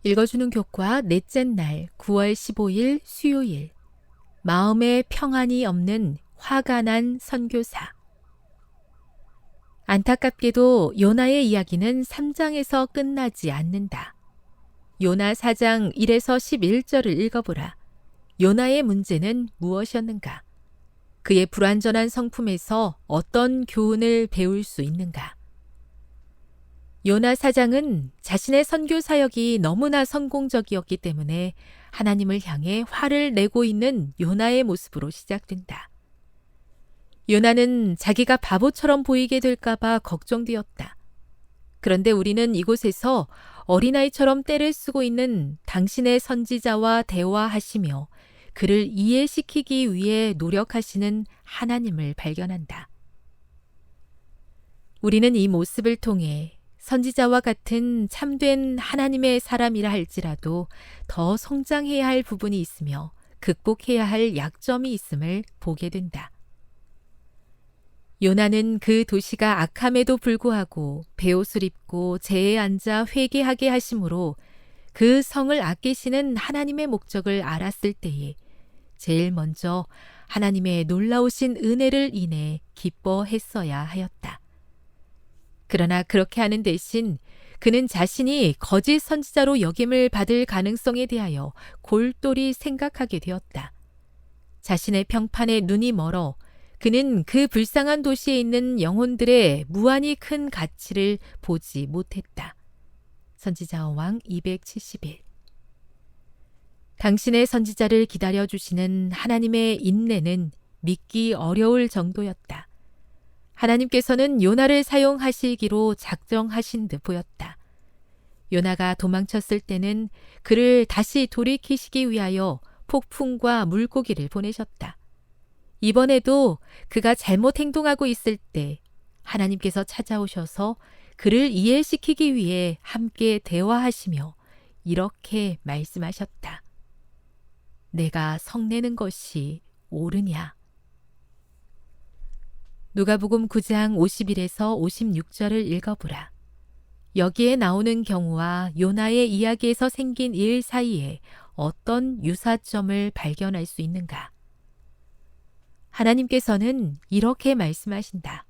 읽어주는 교과 넷째 날 9월 15일 수요일. 마음에 평안이 없는 화가 난 선교사. 안타깝게도 요나의 이야기는 3장에서 끝나지 않는다. 요나 4장 1에서 11절을 읽어보라. 요나의 문제는 무엇이었는가? 그의 불완전한 성품에서 어떤 교훈을 배울 수 있는가? 요나 4장은 자신의 선교 사역이 너무나 성공적이었기 때문에 하나님을 향해 화를 내고 있는 요나의 모습으로 시작된다. 요나는 자기가 바보처럼 보이게 될까봐 걱정되었다. 그런데 우리는 이곳에서 어린아이처럼 떼를 쓰고 있는 당신의 선지자와 대화하시며 그를 이해시키기 위해 노력하시는 하나님을 발견한다. 우리는 이 모습을 통해 선지자와 같은 참된 하나님의 사람이라 할지라도 더 성장해야 할 부분이 있으며 극복해야 할 약점이 있음을 보게 된다. 요나는 그 도시가 악함에도 불구하고 베옷을 입고 제에 앉아 회개하게 하심으로 그 성을 아끼시는 하나님의 목적을 알았을 때에 제일 먼저 하나님의 놀라우신 은혜를 인해 기뻐했어야 하였다. 그러나 그렇게 하는 대신 그는 자신이 거짓 선지자로 역임을 받을 가능성에 대하여 골똘히 생각하게 되었다. 자신의 평판에 눈이 멀어 그는 그 불쌍한 도시에 있는 영혼들의 무한히 큰 가치를 보지 못했다. 선지자어왕 271. 당신의 선지자를 기다려주시는 하나님의 인내는 믿기 어려울 정도였다. 하나님께서는 요나를 사용하시기로 작정하신 듯 보였다. 요나가 도망쳤을 때는 그를 다시 돌이키시기 위하여 폭풍과 물고기를 보내셨다. 이번에도 그가 잘못 행동하고 있을 때 하나님께서 찾아오셔서 그를 이해시키기 위해 함께 대화하시며 이렇게 말씀하셨다. 내가 성내는 것이 옳으냐? 누가복음 9장 51에서 56절을 읽어보라. 여기에 나오는 경우와 요나의 이야기에서 생긴 일 사이에 어떤 유사점을 발견할 수 있는가? 하나님께서는 이렇게 말씀하신다.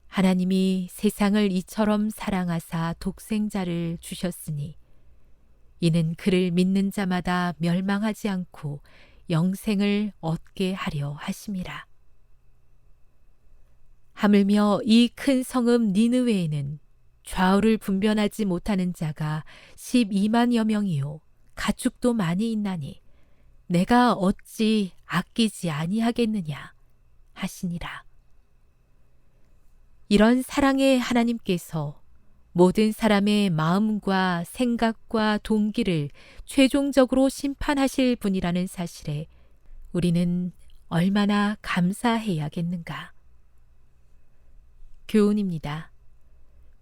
하나님이 세상을 이처럼 사랑하사 독생자를 주셨으니 이는 그를 믿는 자마다 멸망하지 않고 영생을 얻게 하려 하심이라. 하물며 이 큰 성읍 니느웨에는 좌우를 분별하지 못하는 자가 12만여 명이요 가축도 많이 있나니 내가 어찌 아끼지 아니하겠느냐 하시니라. 이런 사랑의 하나님께서 모든 사람의 마음과 생각과 동기를 최종적으로 심판하실 분이라는 사실에 우리는 얼마나 감사해야겠는가. 교훈입니다.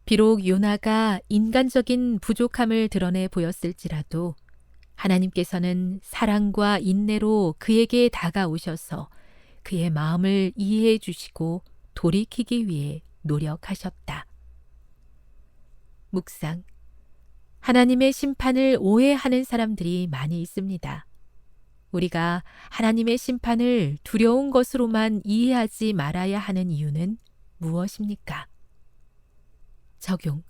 비록 요나가 인간적인 부족함을 드러내 보였을지라도 하나님께서는 사랑과 인내로 그에게 다가오셔서 그의 마음을 이해해 주시고 돌이키기 위해 노력하셨다. 묵상. 하나님의 심판을 오해하는 사람들이 많이 있습니다. 우리가 하나님의 심판을 두려운 것으로만 이해하지 말아야 하는 이유는 무엇입니까? 적용.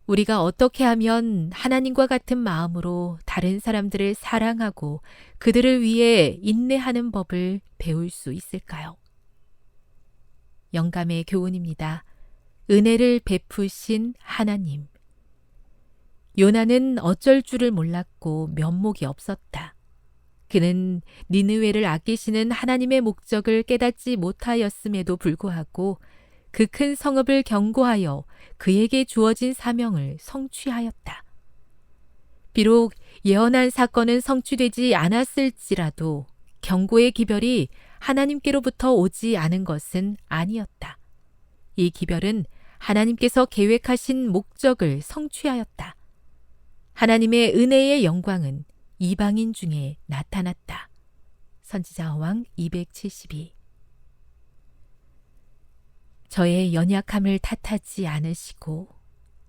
우리가 어떻게 하면 하나님과 같은 마음으로 다른 사람들을 사랑하고 그들을 위해 인내하는 법을 배울 수 있을까요? 영감의 교훈입니다. 은혜를 베푸신 하나님. 요나는 어쩔 줄을 몰랐고 면목이 없었다. 그는 니느웨를 아끼시는 하나님의 목적을 깨닫지 못하였음에도 불구하고 그 큰 성읍을 경고하여 그에게 주어진 사명을 성취하였다. 비록 예언한 사건은 성취되지 않았을지라도 경고의 기별이 하나님께로부터 오지 않은 것은 아니었다. 이 기별은 하나님께서 계획하신 목적을 성취하였다. 하나님의 은혜의 영광은 이방인 중에 나타났다. 선지자어왕 272. 저의 연약함을 탓하지 않으시고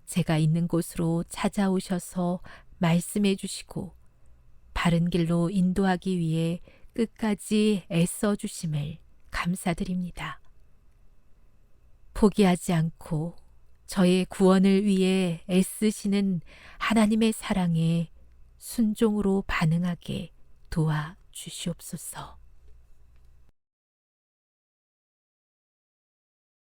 제가 있는 곳으로 찾아오셔서 말씀해 주시고 바른 길로 인도하기 위해 끝까지 애써 주심을 감사드립니다. 포기하지 않고 저의 구원을 위해 애쓰시는 하나님의 사랑에 순종으로 반응하게 도와 주시옵소서.